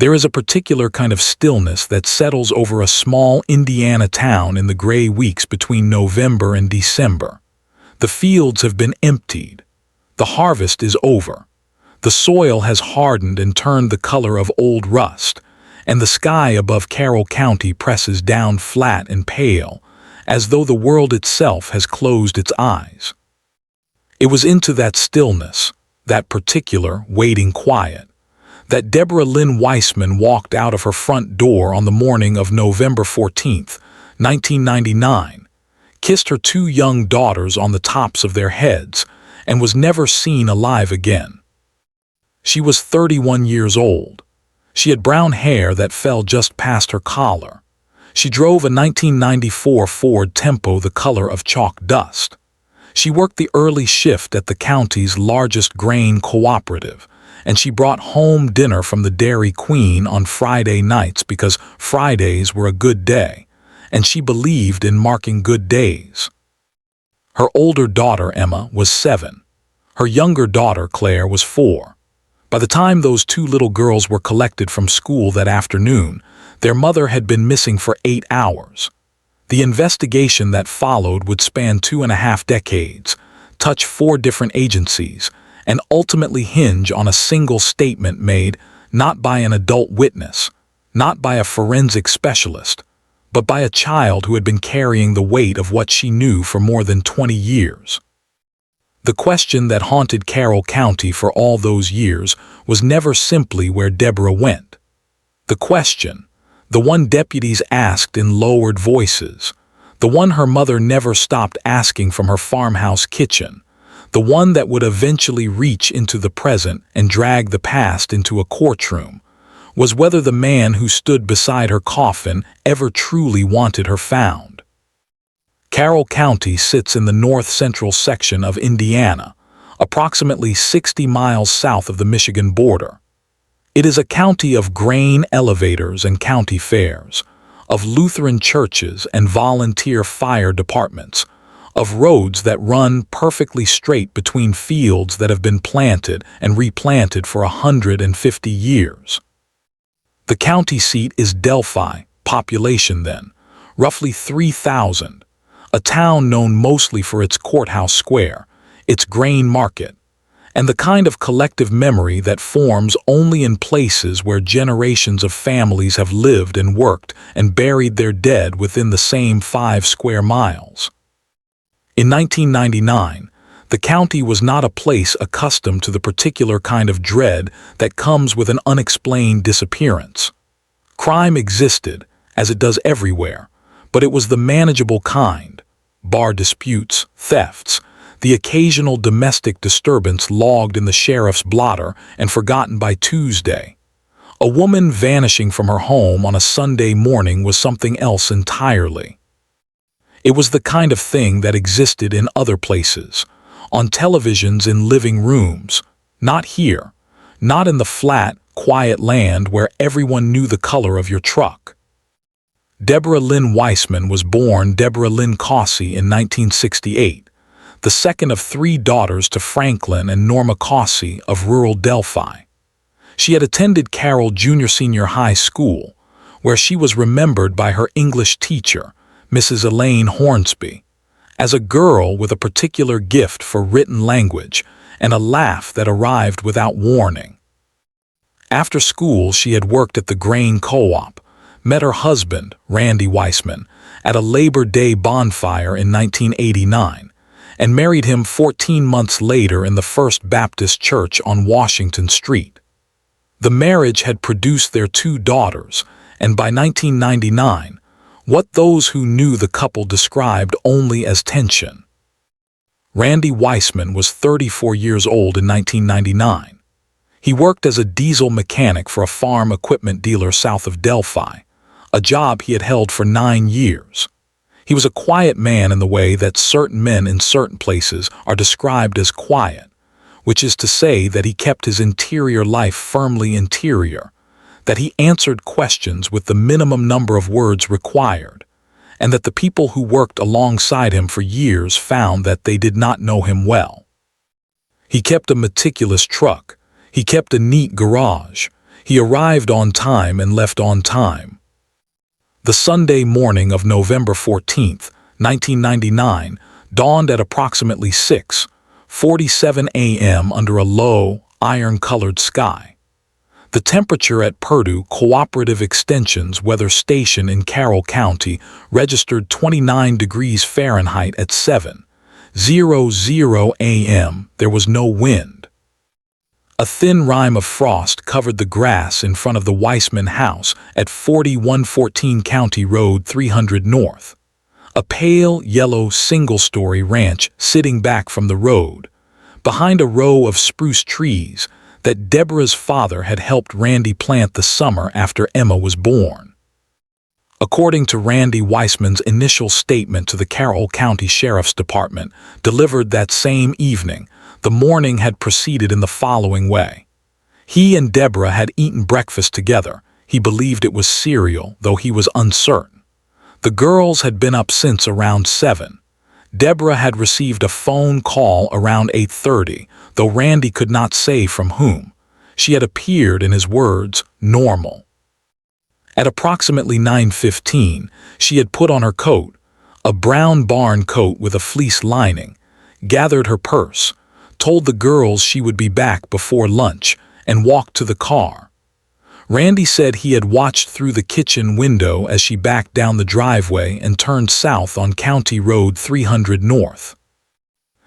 There is a particular kind of stillness that settles over a small Indiana town in the gray weeks between November and December. The fields have been emptied. The harvest is over. The soil has hardened and turned the color of old rust, and the sky above Carroll County presses down flat and pale, as though the world itself has closed its eyes. It was into that stillness, that particular waiting quiet, that Deborah Lynn Wiseman walked out of her front door on the morning of November 14th, 1999, kissed her two young daughters on the tops of their heads, and was never seen alive again. She was 31 years old. She had brown hair that fell just past her collar. She drove a 1994 Ford Tempo the color of chalk dust. She worked the early shift at the county's largest grain cooperative, and she brought home dinner from the Dairy Queen on Friday nights because Fridays were a good day, and she believed in marking good days. Her older daughter, Emma, was 7. Her younger daughter, Claire, was 4. By the time those two little girls were collected from school that afternoon, their mother had been missing for 8 hours. The investigation that followed would span 2.5 decades, touch 4 different agencies, and ultimately hinge on a single statement made not by an adult witness, not by a forensic specialist, but by a child who had been carrying the weight of what she knew for more than 20 years. The question that haunted Carroll County for all those years was never simply where Deborah went. The question, the one deputies asked in lowered voices, the one her mother never stopped asking from her farmhouse kitchen, the one that would eventually reach into the present and drag the past into a courtroom, was whether the man who stood beside her coffin ever truly wanted her found. Carroll County sits in the north-central section of Indiana, approximately 60 miles south of the Michigan border. It is a county of grain elevators and county fairs, of Lutheran churches and volunteer fire departments, of roads that run perfectly straight between fields that have been planted and replanted for 150 years. The county seat is Delphi, population then, roughly 3,000, a town known mostly for its courthouse square, its grain market, and the kind of collective memory that forms only in places where generations of families have lived and worked and buried their dead within the same 5 square miles. In 1999, the county was not a place accustomed to the particular kind of dread that comes with an unexplained disappearance. Crime existed, as it does everywhere, but it was the manageable kind: bar disputes, thefts, the occasional domestic disturbance logged in the sheriff's blotter and forgotten by Tuesday. A woman vanishing from her home on a Sunday morning was something else entirely. It was the kind of thing that existed in other places, on televisions in living rooms, not here, not in the flat, quiet land where everyone knew the color of your truck. Deborah Lynn Wiseman was born Deborah Lynn Cossey in 1968, the second of 3 daughters to Franklin and Norma Cossey of rural Delphi. She had attended Carroll Junior-Senior High School, where she was remembered by her English teacher, Mrs. Elaine Hornsby, as a girl with a particular gift for written language and a laugh that arrived without warning. After school, she had worked at the grain co-op, met her husband, Randy Wiseman, at a Labor Day bonfire in 1989, and married him 14 months later in the First Baptist Church on Washington Street. The marriage had produced their 2 daughters, and by 1999, what those who knew the couple described only as tension. Randy Wiseman was 34 years old in 1999. He worked as a diesel mechanic for a farm equipment dealer south of Delphi, a job he had held for 9 years. He was a quiet man in the way that certain men in certain places are described as quiet, which is to say that he kept his interior life firmly interior, that he answered questions with the minimum number of words required, and that the people who worked alongside him for years found that they did not know him well. He kept a meticulous truck. He kept a neat garage. He arrived on time and left on time. The Sunday morning of November 14th, 1999, dawned at approximately 6:47 a.m. under a low, iron-colored sky. The temperature at Purdue Cooperative Extension's weather station in Carroll County registered 29 degrees Fahrenheit at 7:00 a.m. There was no wind. A thin rime of frost covered the grass in front of the Wiseman house at 4114 County Road 300 North, a pale yellow single-story ranch sitting back from the road, behind a row of spruce trees that Deborah's father had helped Randy plant the summer after Emma was born. According to Randy Wiseman's initial statement to the Carroll County Sheriff's Department, delivered that same evening, the morning had proceeded in the following way. He and Deborah had eaten breakfast together. He believed it was cereal, though he was uncertain. The girls had been up since around 7. Deborah had received a phone call around 8:30, though Randy could not say from whom. She had appeared, in his words, normal. At approximately 9:15, she had put on her coat, a brown barn coat with a fleece lining, gathered her purse, told the girls she would be back before lunch, and walked to the car. Randy said he had watched through the kitchen window as she backed down the driveway and turned south on County Road 300 North.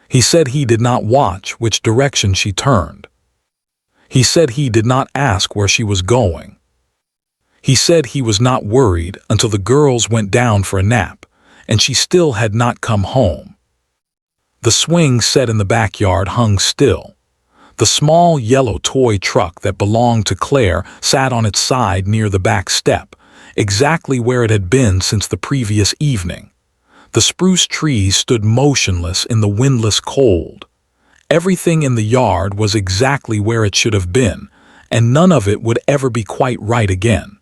He said he did not watch which direction she turned. He said he did not ask where she was going. He said he was not worried until the girls went down for a nap, and she still had not come home. The swing set in the backyard hung still. The small yellow toy truck that belonged to Claire sat on its side near the back step, exactly where it had been since the previous evening. The spruce trees stood motionless in the windless cold. Everything in the yard was exactly where it should have been, and none of it would ever be quite right again.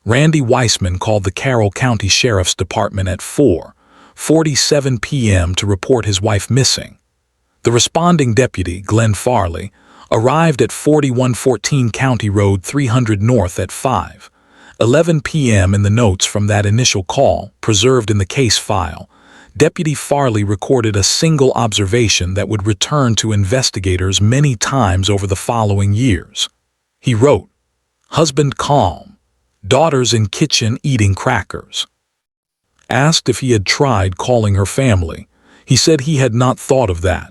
Randy Wiseman called the Carroll County Sheriff's Department at 4:47 p.m. to report his wife missing. The responding deputy, Glenn Farley, arrived at 4114 County Road 300 North at 5:11 p.m. In the notes from that initial call, preserved in the case file, Deputy Farley recorded a single observation that would return to investigators many times over the following years. He wrote, "Husband calm, daughters in kitchen eating crackers." Asked if he had tried calling her family, he said he had not thought of that.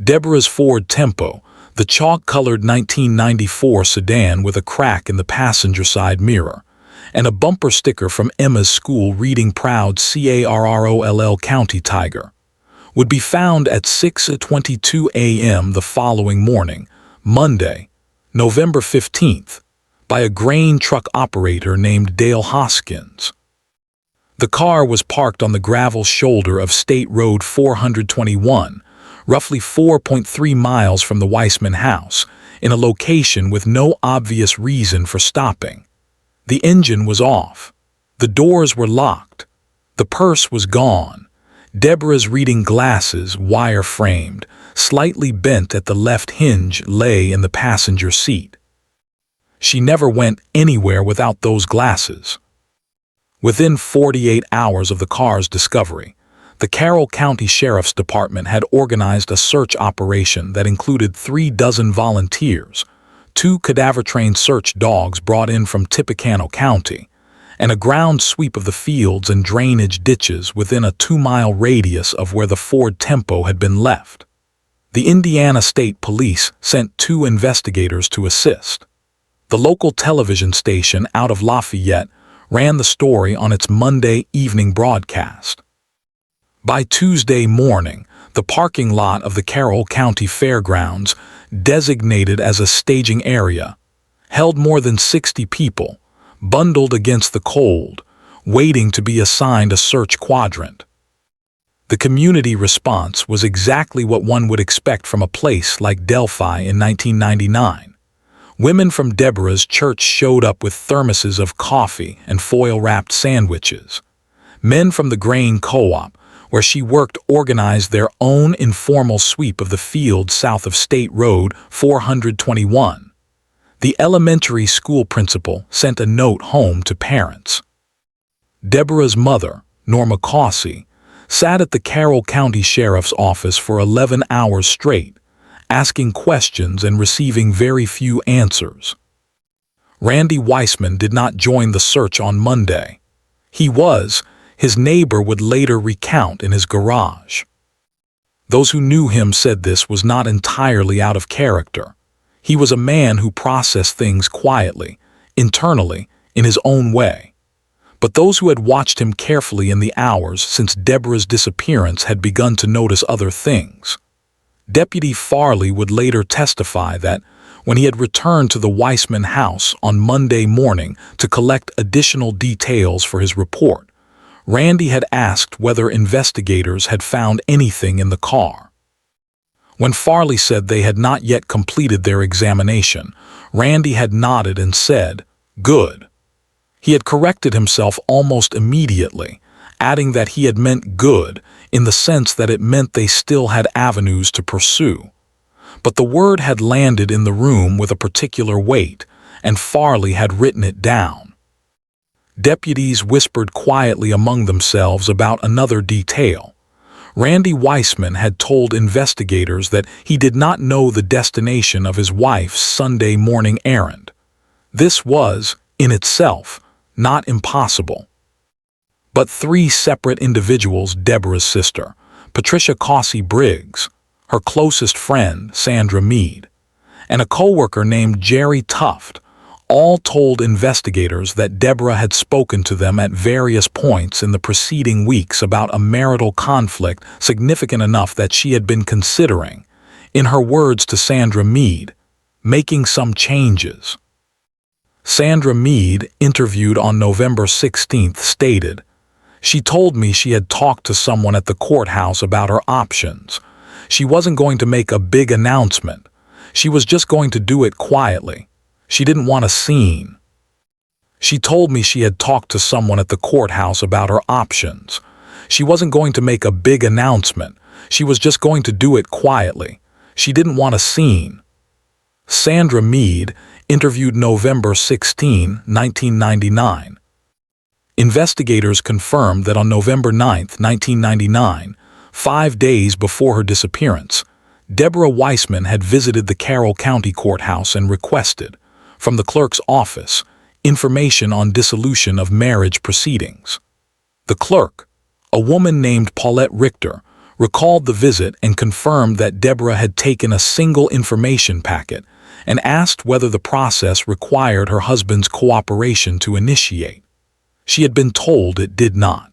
Deborah's Ford Tempo, the chalk-colored 1994 sedan with a crack in the passenger side mirror, and a bumper sticker from Emma's school reading proud Carroll County Tiger, would be found at 6:22 a.m. the following morning, Monday, November 15th, by a grain truck operator named Dale Hoskins. The car was parked on the gravel shoulder of State Road 421, roughly 4.3 miles from the Wiseman house, in a location with no obvious reason for stopping. The engine was off. The doors were locked. The purse was gone. Deborah's reading glasses, wire-framed, slightly bent at the left hinge, lay in the passenger seat. She never went anywhere without those glasses. Within 48 hours of the car's discovery, the Carroll County Sheriff's Department had organized a search operation that included 36 volunteers, 2 cadaver-trained search dogs brought in from Tippecanoe County, and a ground sweep of the fields and drainage ditches within a 2-mile radius of where the Ford Tempo had been left. The Indiana State Police sent 2 investigators to assist. The local television station out of Lafayette ran the story on its Monday evening broadcast. By Tuesday morning, the parking lot of the Carroll County Fairgrounds, designated as a staging area, held more than 60 people, bundled against the cold, waiting to be assigned a search quadrant. The community response was exactly what one would expect from a place like Delphi in 1999. Women from Deborah's church showed up with thermoses of coffee and foil-wrapped sandwiches. Men from the grain co-op, where she worked, organized their own informal sweep of the field south of State Road 421. The elementary school principal sent a note home to parents. Deborah's mother, Norma Causey, sat at the Carroll County Sheriff's Office for 11 hours straight, asking questions and receiving very few answers. Randy Wiseman did not join the search on Monday. His neighbor would later recount in his garage. Those who knew him said this was not entirely out of character. He was a man who processed things quietly, internally, in his own way. But those who had watched him carefully in the hours since Deborah's disappearance had begun to notice other things. Deputy Farley would later testify that, when he had returned to the Wiseman house on Monday morning to collect additional details for his report, Randy had asked whether investigators had found anything in the car. When Farley said they had not yet completed their examination, Randy had nodded and said, "Good." He had corrected himself almost immediately, adding that he had meant good in the sense that it meant they still had avenues to pursue. But the word had landed in the room with a particular weight, and Farley had written it down. Deputies whispered quietly among themselves about another detail. Randy Wiseman had told investigators that he did not know the destination of his wife's Sunday morning errand. This was, in itself, not impossible. But three separate individuals, Deborah's sister, Patricia Causey Briggs, her closest friend, Sandra Mead, and a co-worker named Jerry Tuft, all told investigators that Deborah had spoken to them at various points in the preceding weeks about a marital conflict significant enough that she had been considering, in her words to Sandra Mead, making some changes. Sandra Mead, interviewed on November 16th, stated, "She told me she had talked to someone at the courthouse about her options. She wasn't going to make a big announcement. She was just going to do it quietly. She didn't want a scene. She told me she had talked to someone at the courthouse about her options. She wasn't going to make a big announcement. She was just going to do it quietly. She didn't want a scene." Sandra Mead, interviewed November 16, 1999. Investigators confirmed that on November 9, 1999, 5 days before her disappearance, Deborah Wiseman had visited the Carroll County Courthouse and requested, from the clerk's office, information on dissolution of marriage proceedings. The clerk, a woman named Paulette Richter, recalled the visit and confirmed that Deborah had taken a single information packet and asked whether the process required her husband's cooperation to initiate. She had been told it did not.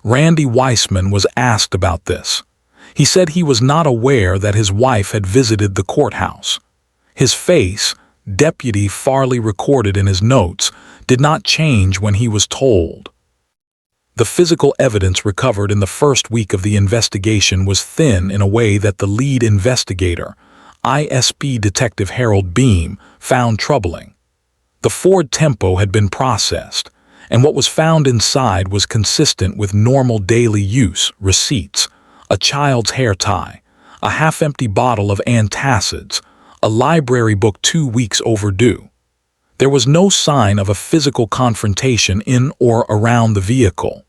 Randy Wiseman was asked about this. He said he was not aware that his wife had visited the courthouse. His face, Deputy Farley recorded in his notes, did not change when he was told. The physical evidence recovered in the first week of the investigation was thin in a way that the lead investigator, ISP Detective Harold Beam, found troubling. The Ford Tempo had been processed, and what was found inside was consistent with normal daily use: receipts, a child's hair tie, a half-empty bottle of antacids, a library book 2 weeks overdue. There was no sign of a physical confrontation in or around the vehicle.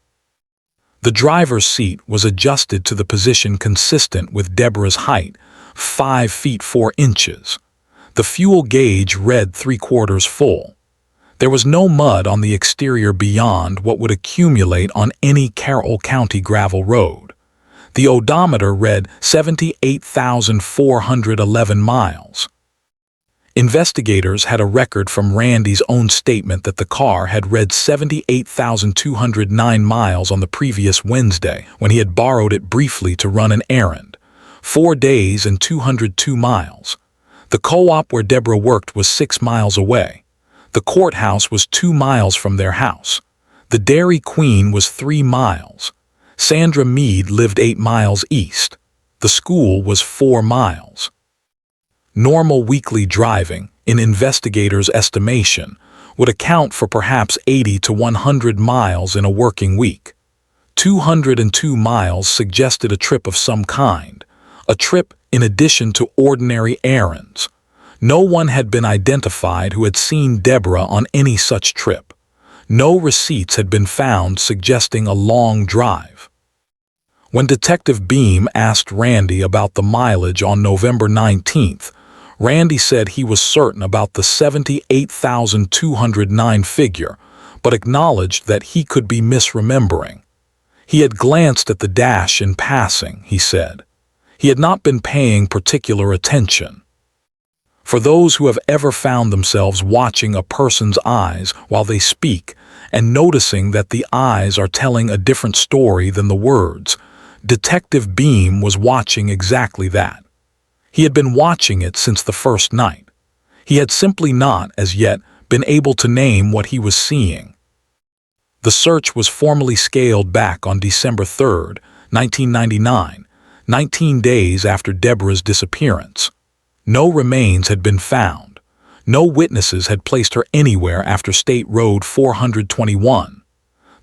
The driver's seat was adjusted to the position consistent with Deborah's height, 5 feet 4 inches. The fuel gauge read 3/4 full. There was no mud on the exterior beyond what would accumulate on any Carroll County gravel road. The odometer read 78,411 miles. Investigators had a record from Randy's own statement that the car had read 78,209 miles on the previous Wednesday when he had borrowed it briefly to run an errand. 4 days and 202 miles. The co-op where Deborah worked was 6 miles away. The courthouse was 2 miles from their house. The Dairy Queen was 3 miles. Sandra Mead lived 8 miles east. The school was 4 miles. Normal weekly driving, in investigators' estimation, would account for perhaps 80 to 100 miles in a working week. 202 miles suggested a trip of some kind, a trip in addition to ordinary errands. No one had been identified who had seen Deborah on any such trip. No receipts had been found suggesting a long drive. When Detective Beam asked Randy about the mileage on November 19th, Randy said he was certain about the 78,209 figure, but acknowledged that he could be misremembering. He had glanced at the dash in passing, he said. He had not been paying particular attention. For those who have ever found themselves watching a person's eyes while they speak and noticing that the eyes are telling a different story than the words, Detective Beam was watching exactly that. He had been watching it since the first night. He had simply not, as yet, been able to name what he was seeing. The search was formally scaled back on December 3, 1999, 19 days after Deborah's disappearance. No remains had been found. No witnesses had placed her anywhere after State Road 421.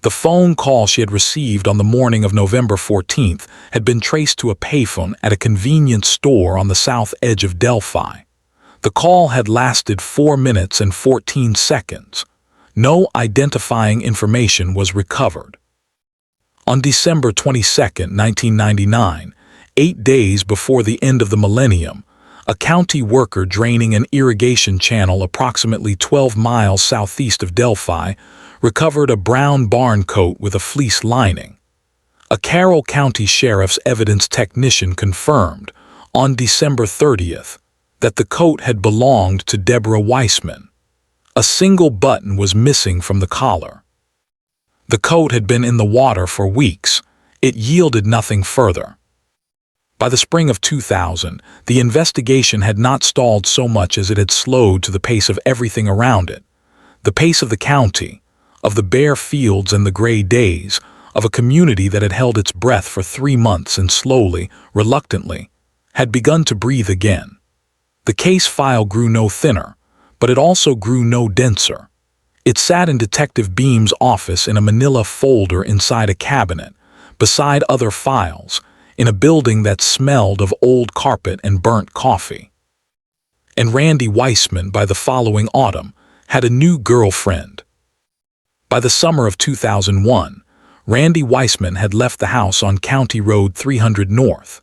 The phone call she had received on the morning of November 14th had been traced to a payphone at a convenience store on the south edge of Delphi. The call had lasted 4 minutes and 14 seconds. No identifying information was recovered. On December 22, 1999, 8 days before the end of the millennium, a county worker draining an irrigation channel approximately 12 miles southeast of Delphi recovered a brown barn coat with a fleece lining. A Carroll County Sheriff's evidence technician confirmed, on December 30th, that the coat had belonged to Deborah Wiseman. A single button was missing from the collar. The coat had been in the water for weeks. It yielded nothing further. By the spring of 2000, the investigation had not stalled so much as it had slowed to the pace of everything around it. The pace of the county, of the bare fields and the gray days, of a community that had held its breath for 3 months and slowly, reluctantly, had begun to breathe again. The case file grew no thinner, but it also grew no denser. It sat in Detective Beam's office in a manila folder inside a cabinet, beside other files, in a building that smelled of old carpet and burnt coffee. And Randy Wiseman, by the following autumn, had a new girlfriend. By the summer of 2001, Randy Wiseman had left the house on County Road 300 North.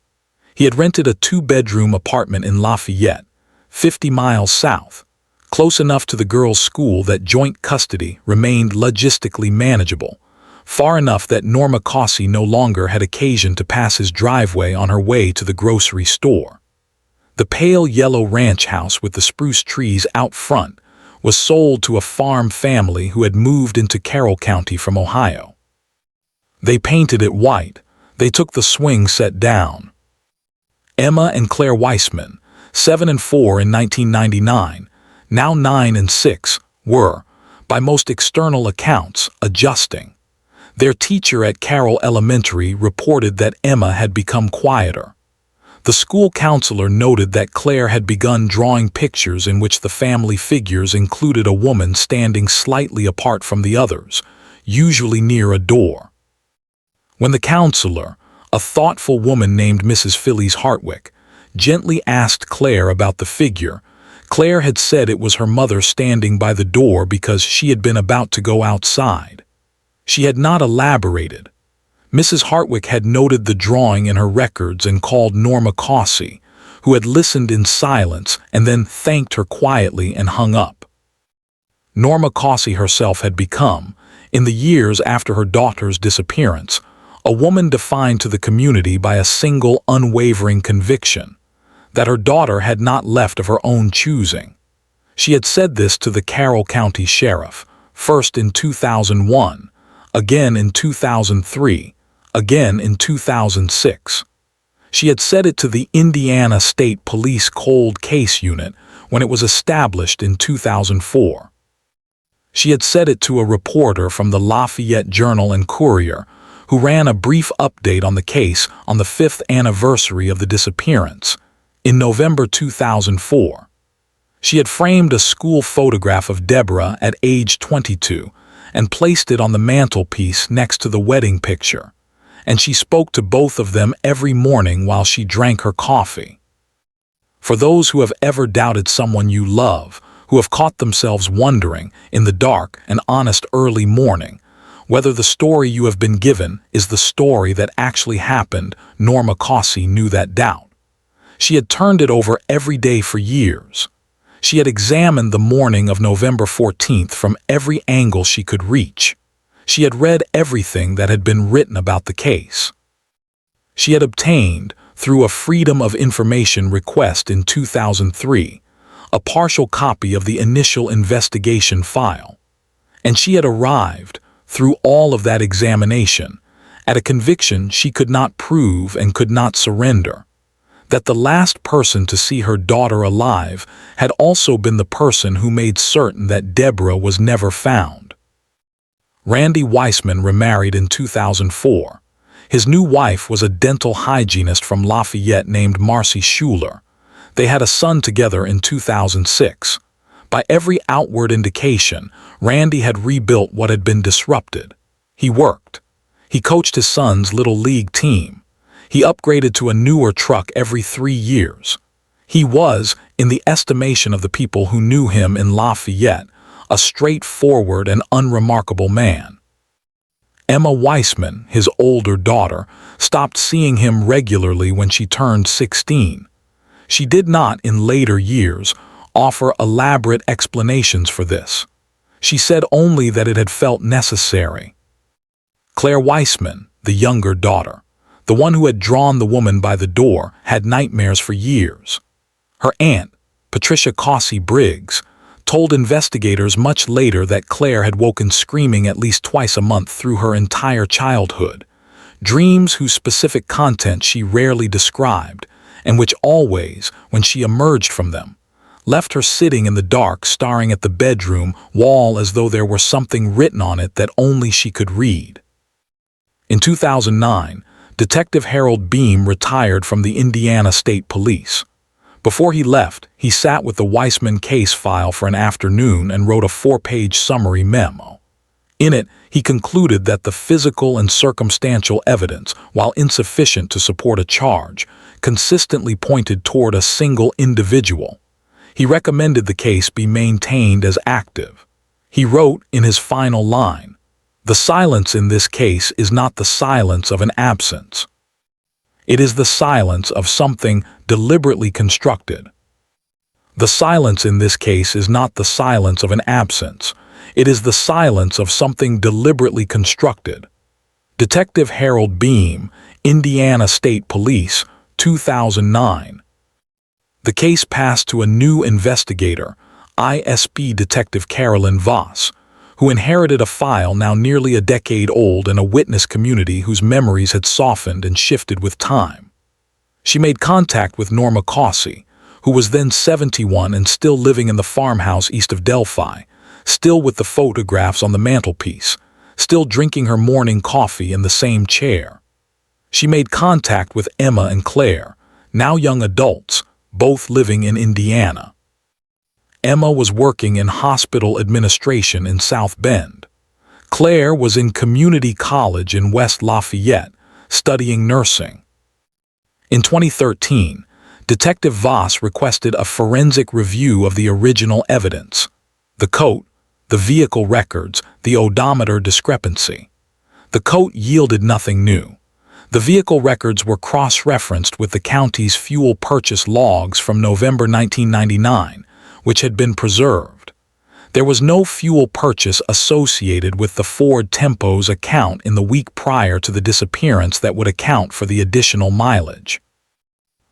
He had rented a 2-bedroom apartment in Lafayette, 50 miles south, close enough to the girls' school that joint custody remained logistically manageable, far enough that Norma Cossey no longer had occasion to pass his driveway on her way to the grocery store. The pale yellow ranch house with the spruce trees out front was sold to a farm family who had moved into Carroll County from Ohio. They painted it white. They took the swing set down. Emma and Claire Wiseman, 7 and 4 in 1999, now 9 and 6, were, by most external accounts, adjusting. Their teacher at Carroll Elementary reported that Emma had become quieter. The school counselor noted that Claire had begun drawing pictures in which the family figures included a woman standing slightly apart from the others, usually near a door. When the counselor, a thoughtful woman named Mrs. Phyllis Hartwick, gently asked Claire about the figure, Claire had said it was her mother standing by the door because she had been about to go outside. She had not elaborated. Mrs. Hartwick had noted the drawing in her records and called Norma Cossey, who had listened in silence and then thanked her quietly and hung up. Norma Cossey herself had become, in the years after her daughter's disappearance, a woman defined to the community by a single unwavering conviction, that her daughter had not left of her own choosing. She had said this to the Carroll County Sheriff, first in 2001, again in 2003, again in 2006. She had said it to the Indiana State Police Cold Case Unit when it was established in 2004. She had said it to a reporter from the Lafayette Journal and Courier who ran a brief update on the case on the 5th anniversary of the disappearance, in November 2004. She had framed a school photograph of Deborah at age 22 and placed it on the mantelpiece next to the wedding picture, and she spoke to both of them every morning while she drank her coffee. For those who have ever doubted someone you love, who have caught themselves wondering, in the dark and honest early morning, whether the story you have been given is the story that actually happened, Norma Cossey knew that doubt. She had turned it over every day for years. She had examined the morning of November 14th from every angle she could reach. She had read everything that had been written about the case. She had obtained, through a Freedom of Information request in 2003, a partial copy of the initial investigation file. And she had arrived, through all of that examination, at a conviction she could not prove and could not surrender, that the last person to see her daughter alive had also been the person who made certain that Deborah was never found. Randy Wiseman remarried in 2004. His new wife was a dental hygienist from Lafayette named Marcy Schuler. They had a son together in 2006. By every outward indication, Randy had rebuilt what had been disrupted. He worked. He coached his son's little league team. He upgraded to a newer truck every 3 years. He was, in the estimation of the people who knew him in Lafayette, a straightforward and unremarkable man. Emma Wiseman, his older daughter, stopped seeing him regularly when she turned 16. She did not, in later years, offer elaborate explanations for this. She said only that it had felt necessary. Claire Wiseman, the younger daughter, the one who had drawn the woman by the door, had nightmares for years. Her aunt, Patricia Cossey Briggs, told investigators much later that Claire had woken screaming at least twice a month through her entire childhood, dreams whose specific content she rarely described, and which always, when she emerged from them, left her sitting in the dark staring at the bedroom wall as though there were something written on it that only she could read. In 2009, Detective Harold Beam retired from the Indiana State Police. Before he left, he sat with the Wiseman case file for an afternoon and wrote a 4-page summary memo. In it, he concluded that the physical and circumstantial evidence, while insufficient to support a charge, consistently pointed toward a single individual. He recommended the case be maintained as active. He wrote in his final line, "The silence in this case is not the silence of an absence. It is the silence of something deliberately constructed. The silence in this case is not the silence of an absence. It is the silence of something deliberately constructed." Detective Harold Beam, Indiana State Police, 2009. The case passed to a new investigator, ISP Detective Carroll Lynn Wiseman, who inherited a file now nearly a decade old and a witness community whose memories had softened and shifted with time. She made contact with Norma Cossey, who was then 71 and still living in the farmhouse east of Delphi, still with the photographs on the mantelpiece, still drinking her morning coffee in the same chair. She made contact with Emma and Claire, now young adults, both living in Indiana. Emma was working in hospital administration in South Bend. Claire was in community college in West Lafayette, studying nursing. In 2013, Detective Voss requested a forensic review of the original evidence: the coat, the vehicle records, the odometer discrepancy. The coat yielded nothing new. The vehicle records were cross-referenced with the county's fuel purchase logs from November 1999, which had been preserved. There was no fuel purchase associated with the Ford Tempo's account in the week prior to the disappearance that would account for the additional mileage.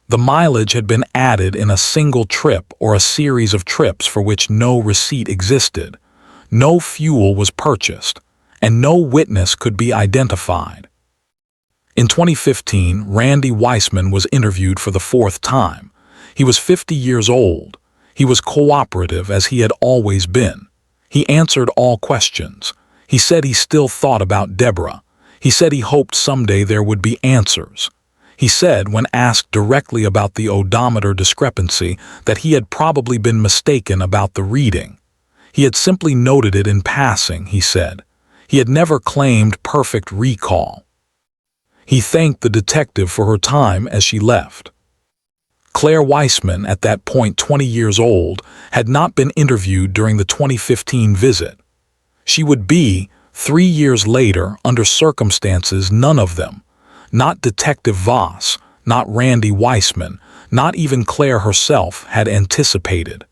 The mileage had been added in a single trip or a series of trips for which no receipt existed. No fuel was purchased, and no witness could be identified. In 2015, Randy Wiseman was interviewed for the 4th time. He was 50 years old. He was cooperative as he had always been. He answered all questions. He said he still thought about Deborah. He said he hoped someday there would be answers. He said, when asked directly about the odometer discrepancy, that he had probably been mistaken about the reading. He had simply noted it in passing, he said. He had never claimed perfect recall. He thanked the detective for her time as she left. Claire Wiseman, at that point 20 years old, had not been interviewed during the 2015 visit. She would be, 3 years later, under circumstances none of them, not Detective Voss, not Randy Wiseman, not even Claire herself, had anticipated.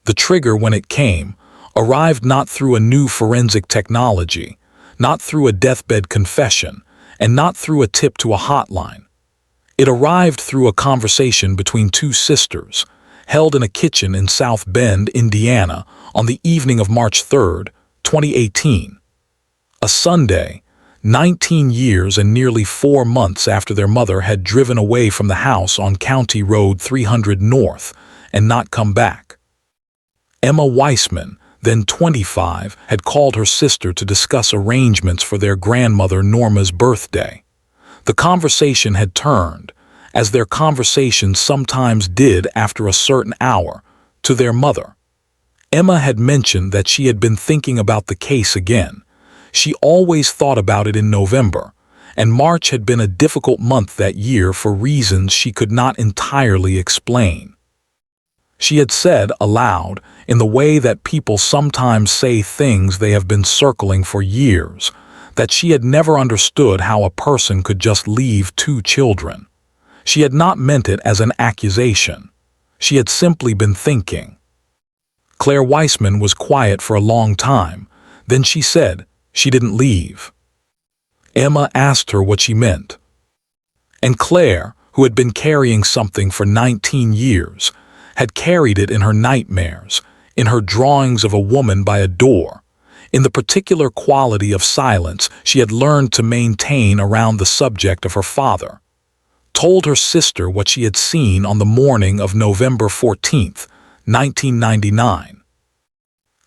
The trigger, when it came, arrived not through a new forensic technology, not through a deathbed confession, and not through a tip to a hotline. It arrived through a conversation between two sisters, held in a kitchen in South Bend, Indiana, on the evening of March 3, 2018. A Sunday, 19 years and nearly 4 months after their mother had driven away from the house on County Road 300 North and not come back. Emma Wiseman, then 25, had called her sister to discuss arrangements for their grandmother Norma's birthday. The conversation had turned, as their conversations sometimes did after a certain hour, to their mother. Emma had mentioned that she had been thinking about the case again. She always thought about it in November, and March had been a difficult month that year for reasons she could not entirely explain. She had said aloud, in the way that people sometimes say things they have been circling for years, that she had never understood how a person could just leave 2 children. She had not meant it as an accusation. She had simply been thinking. Claire Wiseman was quiet for a long time. Then she said she didn't leave. Emma asked her what she meant. And Claire, who had been carrying something for 19 years, had carried it in her nightmares, in her drawings of a woman by a door, in the particular quality of silence she had learned to maintain around the subject of her father, told her sister what she had seen on the morning of November 14, 1999.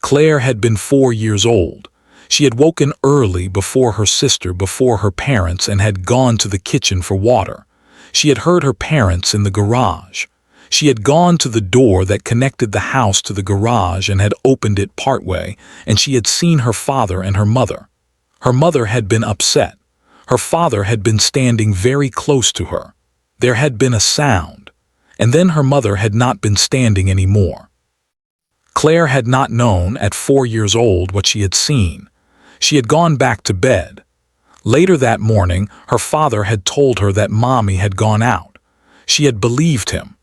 Claire had been 4 years old. She had woken early before her sister, before her parents, and had gone to the kitchen for water. She had heard her parents in the garage. She had gone to the door that connected the house to the garage and had opened it partway, and she had seen her father and her mother. Her mother had been upset. Her father had been standing very close to her. There had been a sound, and then her mother had not been standing anymore. Claire had not known at 4 years old what she had seen. She had gone back to bed. Later that morning, her father had told her that Mommy had gone out. She had believed him.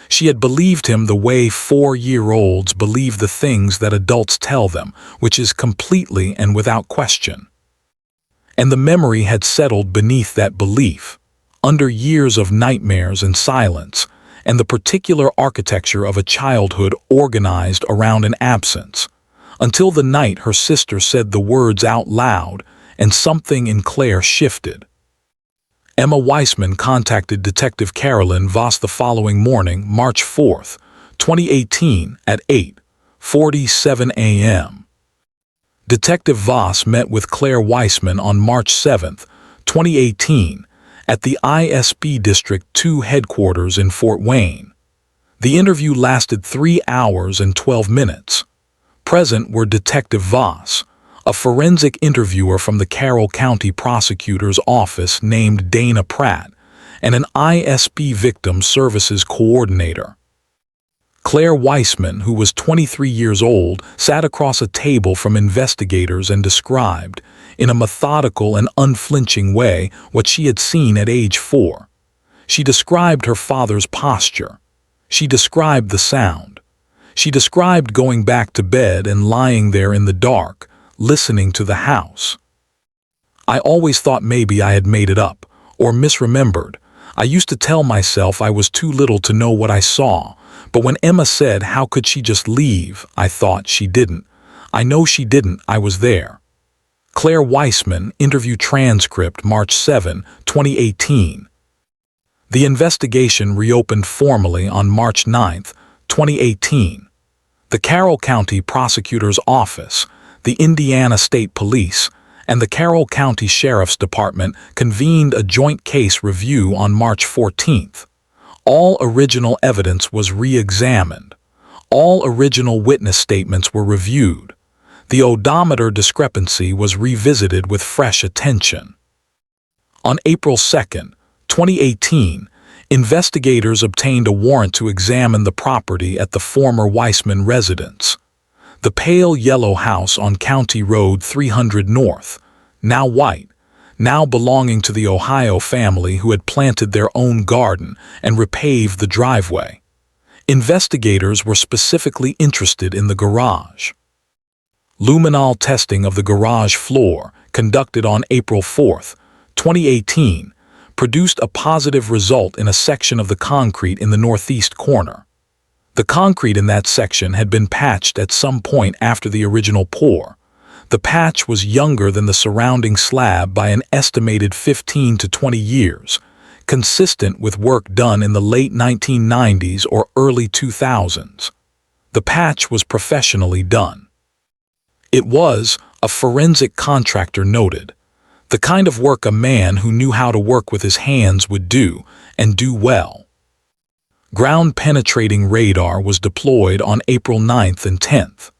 She had believed him the way 4-year-olds believe the things that adults tell them, which is completely and without question. And the memory had settled beneath that belief, under years of nightmares and silence, and the particular architecture of a childhood organized around an absence, until the night her sister said the words out loud and something in Claire shifted. Emma Wiseman contacted Detective Carroll Voss the following morning, March 4, 2018, at 8:47 a.m. Detective Voss met with Claire Wiseman on March 7, 2018, at the ISB District 2 headquarters in Fort Wayne. The interview lasted 3 hours and 12 minutes. Present were Detective Voss, a forensic interviewer from the Carroll County Prosecutor's Office named Dana Pratt, and an ISB Victim Services Coordinator. Claire Wiseman, who was 23 years old, sat across a table from investigators and described, in a methodical and unflinching way, what she had seen at age 4. She described her father's posture. She described the sound. She described going back to bed and lying there in the dark, listening to the house. I always thought maybe I had made it up, or misremembered. I used to tell myself I was too little to know what I saw, but when Emma said how could she just leave, I thought she didn't. I know she didn't, I was there. Claire Wiseman, interview transcript, March 7, 2018. The investigation reopened formally on March 9, 2018. The Carroll County Prosecutor's Office, the Indiana State Police, and the Carroll County Sheriff's Department convened a joint case review on March 14th. All original evidence was re-examined. All original witness statements were reviewed. The odometer discrepancy was revisited with fresh attention. On April 2, 2018, Investigators obtained a warrant to examine the property at the former Wiseman residence. The pale yellow house on County Road 300 North, now white, now belonging to the Ohio family who had planted their own garden and repaved the driveway. Investigators were specifically interested in the garage. Luminol testing of the garage floor, conducted on April 4, 2018, produced a positive result in a section of the concrete in the northeast corner. The concrete in that section had been patched at some point after the original pour. The patch was younger than the surrounding slab by an estimated 15 to 20 years, consistent with work done in the late 1990s or early 2000s. The patch was professionally done. It was, a forensic contractor noted, the kind of work a man who knew how to work with his hands would do, and do well. Ground-penetrating radar was deployed on April 9th and 10th.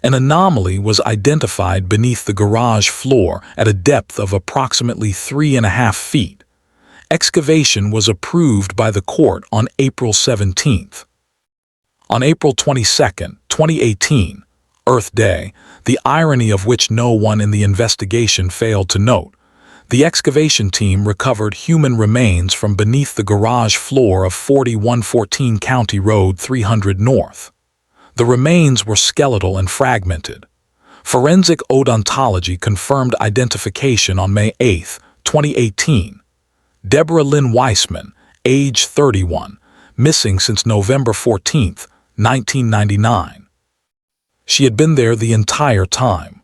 An anomaly was identified beneath the garage floor at a depth of approximately 3.5 feet. Excavation was approved by the court on April 17th. On April 22, 2018, Earth Day, the irony of which no one in the investigation failed to note, the excavation team recovered human remains from beneath the garage floor of 4114 County Road 300 North. The remains were skeletal and fragmented. Forensic odontology confirmed identification on May 8, 2018. Deborah Lynn Wiseman, age 31, missing since November 14, 1999. She had been there the entire time.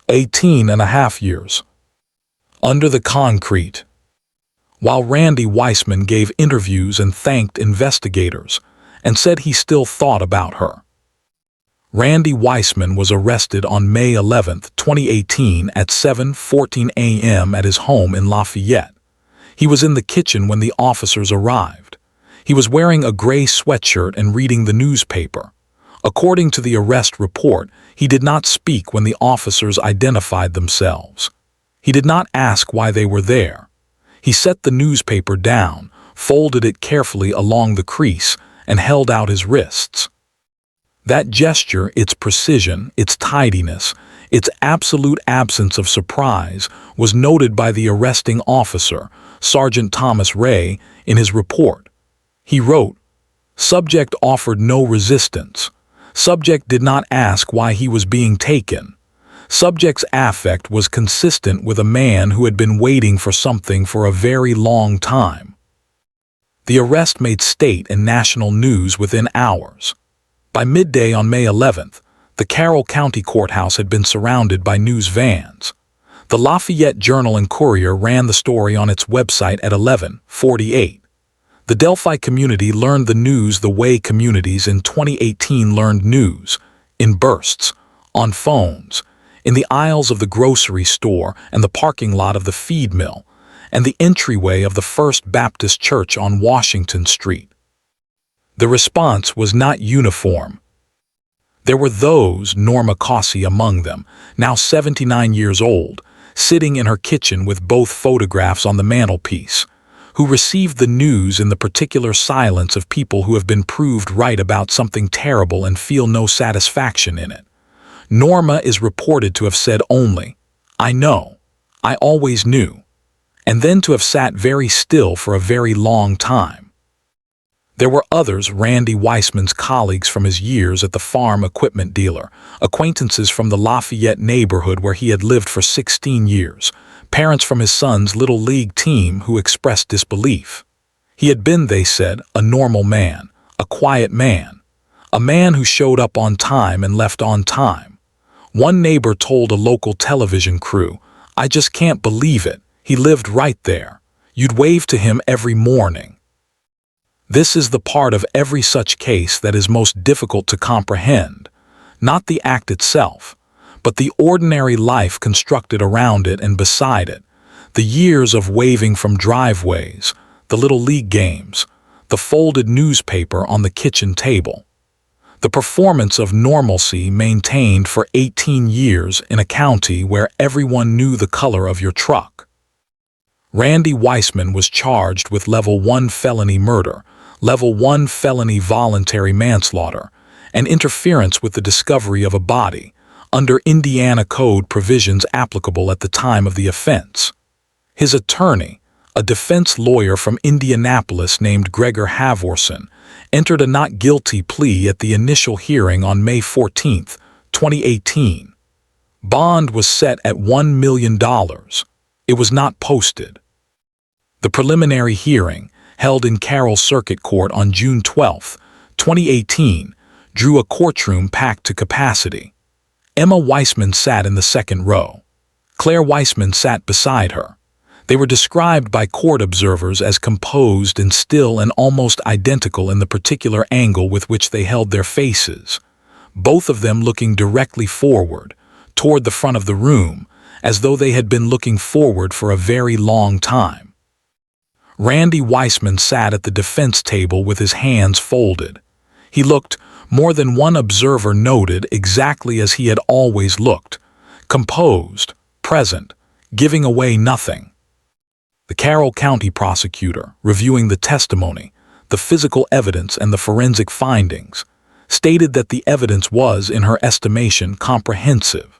18.5 years. Under the concrete. While Randy Wiseman gave interviews and thanked investigators, and said he still thought about her. Randy Wiseman was arrested on May 11, 2018 at 7:14 a.m. at his home in Lafayette. He was in the kitchen when the officers arrived. He was wearing a gray sweatshirt and reading the newspaper. According to the arrest report, he did not speak when the officers identified themselves. He did not ask why they were there. He set the newspaper down, folded it carefully along the crease, and held out his wrists. That gesture, its precision, its tidiness, its absolute absence of surprise, was noted by the arresting officer, Sergeant Thomas Ray, in his report. He wrote, "Subject offered no resistance. Subject did not ask why he was being taken. Subject's affect was consistent with a man who had been waiting for something for a very long time." The arrest made state and national news within hours. By midday on May 11th, the Carroll County courthouse had been surrounded by news vans. The Lafayette Journal and Courier ran the story on its website at 11:48. The Delphi community learned the news the way communities in 2018 learned news, in bursts, on phones, in the aisles of the grocery store and the parking lot of the feed mill, and the entryway of the First Baptist Church on Washington Street. The response was not uniform. There were those, Norma Cossey among them, now 79 years old, sitting in her kitchen with both photographs on the mantelpiece, who received the news in the particular silence of people who have been proved right about something terrible and feel no satisfaction in it. Norma is reported to have said only, "I know, I always knew," and then to have sat very still for a very long time. There were others, Randy Wiseman's colleagues from his years at the farm equipment dealer, acquaintances from the Lafayette neighborhood where he had lived for 16 years, parents from his son's Little League team who expressed disbelief. He had been, they said, a normal man, a quiet man, a man who showed up on time and left on time. One neighbor told a local television crew, "I just can't believe it. He lived right there. You'd wave to him every morning." This is the part of every such case that is most difficult to comprehend, not the act itself, but the ordinary life constructed around it and beside it, the years of waving from driveways, the Little League games, the folded newspaper on the kitchen table, the performance of normalcy maintained for 18 years in a county where everyone knew the color of your truck. Randy Wiseman was charged with Level 1 felony murder, Level 1 felony voluntary manslaughter, and interference with the discovery of a body, under Indiana Code provisions applicable at the time of the offense. His attorney, a defense lawyer from Indianapolis named Gregor Havorson, entered a not guilty plea at the initial hearing on May 14, 2018. Bond was set at $1 million. It was not posted. The preliminary hearing, held in Carroll Circuit Court on June 12, 2018, drew a courtroom packed to capacity. Emma Weissman sat in the second row. Claire Weissman sat beside her. They were described by court observers as composed and still and almost identical in the particular angle with which they held their faces, both of them looking directly forward, toward the front of the room, as though they had been looking forward for a very long time. Randy Wiseman sat at the defense table with his hands folded. He looked, more than one observer noted, exactly as he had always looked, composed, present, giving away nothing. The Carroll County prosecutor, reviewing the testimony, the physical evidence and the forensic findings, stated that the evidence was, in her estimation, comprehensive.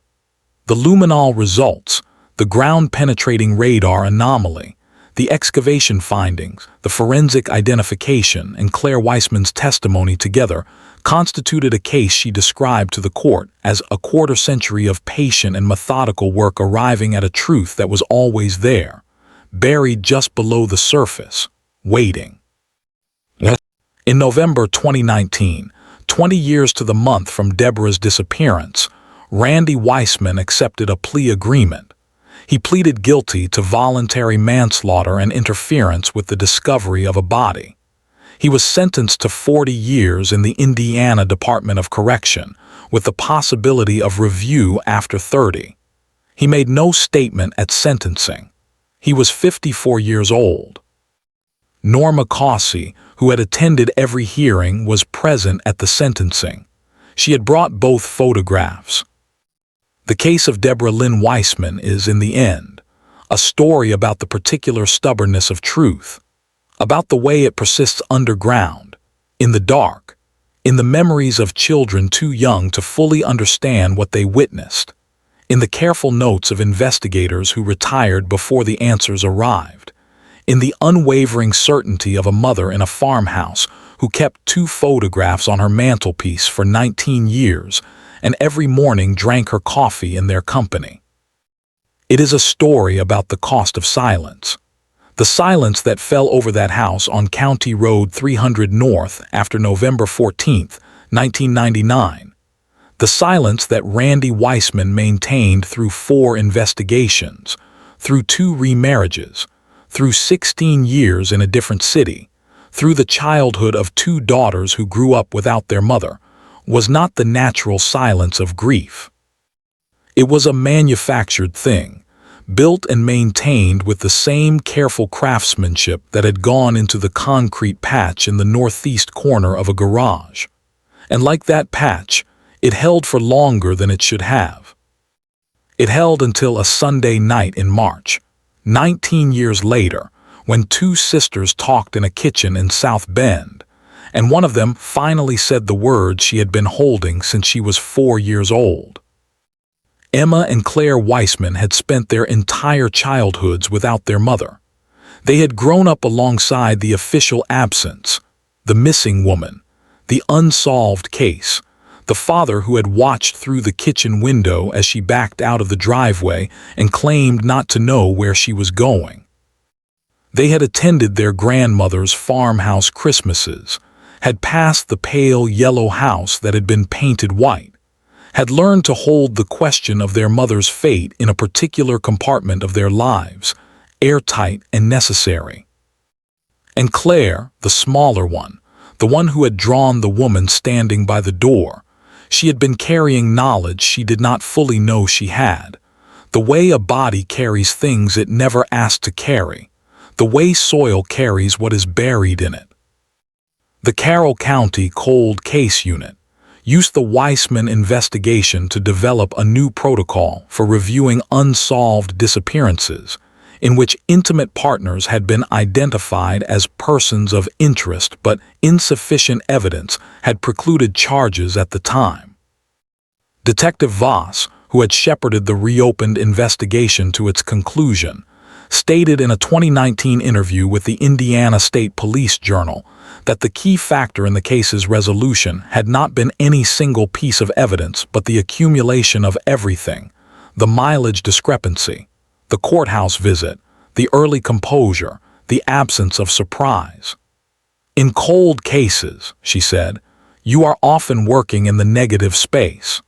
The luminol results, the ground-penetrating radar anomaly, the excavation findings, the forensic identification, and Claire Weissman's testimony together constituted a case she described to the court as a quarter-century of patient and methodical work arriving at a truth that was always there, buried just below the surface, waiting. In November 2019, 20 years to the month from Deborah's disappearance, Randy Wiseman accepted a plea agreement. He pleaded guilty to voluntary manslaughter and interference with the discovery of a body. He was sentenced to 40 years in the Indiana Department of Correction, with the possibility of review after 30. He made no statement at sentencing. He was 54 years old. Norma Causey, who had attended every hearing, was present at the sentencing. She had brought both photographs. The case of Deborah Lynn Wiseman is, in the end, a story about the particular stubbornness of truth, about the way it persists underground, in the dark, in the memories of children too young to fully understand what they witnessed, in the careful notes of investigators who retired before the answers arrived, in the unwavering certainty of a mother in a farmhouse who kept 2 photographs on her mantelpiece for 19 years and every morning drank her coffee in their company. It is a story about the cost of silence, the silence that fell over that house on County Road 300 North after November 14, 1999. The silence that Randy Wiseman maintained through 4 investigations, through 2 remarriages, through 16 years in a different city, through the childhood of 2 daughters who grew up without their mother, was not the natural silence of grief. It was a manufactured thing, built and maintained with the same careful craftsmanship that had gone into the concrete patch in the northeast corner of a garage. And like that patch, it held for longer than it should have. It held until a Sunday night in March, 19 years later, when 2 sisters talked in a kitchen in South Bend, and one of them finally said the words she had been holding since she was 4 years old. Emma and Claire Weissman had spent their entire childhoods without their mother. They had grown up alongside the official absence, the missing woman, the unsolved case, the father who had watched through the kitchen window as she backed out of the driveway and claimed not to know where she was going. They had attended their grandmother's farmhouse Christmases, had passed the pale yellow house that had been painted white, had learned to hold the question of their mother's fate in a particular compartment of their lives, airtight and necessary. And Claire, the smaller one, the one who had drawn the woman standing by the door, she had been carrying knowledge she did not fully know she had, the way a body carries things it never asked to carry, the way soil carries what is buried in it. The Carroll County Cold Case Unit used the Wiseman investigation to develop a new protocol for reviewing unsolved disappearances, in which intimate partners had been identified as persons of interest, but insufficient evidence had precluded charges at the time. Detective Voss, who had shepherded the reopened investigation to its conclusion, stated in a 2019 interview with the Indiana State Police Journal that the key factor in the case's resolution had not been any single piece of evidence but the accumulation of everything: the mileage discrepancy, the courthouse visit, the early composure, the absence of surprise. In cold cases, she said, you are often working in the negative space.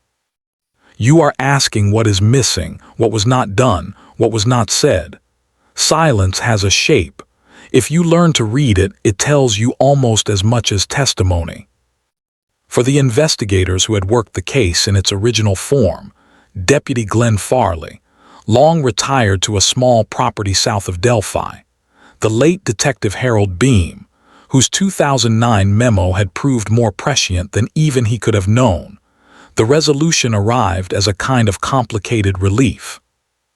You are asking what is missing, what was not done, what was not said. Silence has a shape. If you learn to read it, it tells you almost as much as testimony. For the investigators who had worked the case in its original form, Deputy Glenn Farley, long retired to a small property south of Delphi, the late Detective Harold Beam, whose 2009 memo had proved more prescient than even he could have known, the resolution arrived as a kind of complicated relief.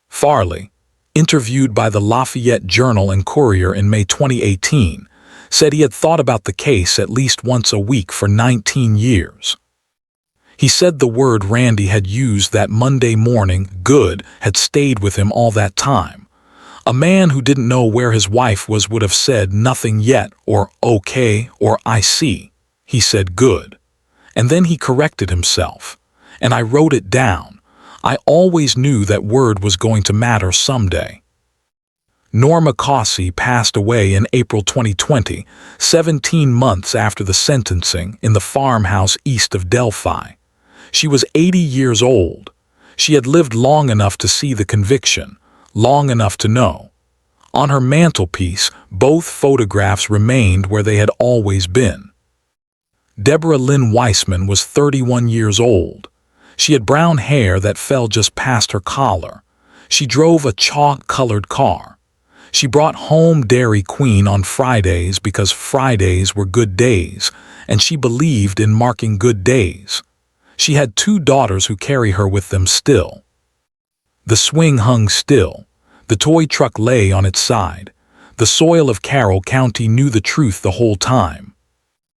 Farley, interviewed by the Lafayette Journal and Courier in May 2018, said he had thought about the case at least once a week for 19 years. He said the word Randy had used that Monday morning, good, had stayed with him all that time. A man who didn't know where his wife was would have said nothing yet, or okay, or I see. He said good. And then he corrected himself. And I wrote it down. I always knew that word was going to matter someday. Norma Cossey passed away in April 2020, 17 months after the sentencing, in the farmhouse east of Delphi. She was 80 years old. She had lived long enough to see the conviction, long enough to know. On her mantelpiece, both photographs remained where they had always been. Deborah Lynn Wiseman was 31 years old. She had brown hair that fell just past her collar. She drove a chalk-colored car. She brought home Dairy Queen on Fridays because Fridays were good days, and she believed in marking good days. She had 2 daughters who carry her with them still. The swing hung still. The toy truck lay on its side. The soil of Carroll County knew the truth the whole time.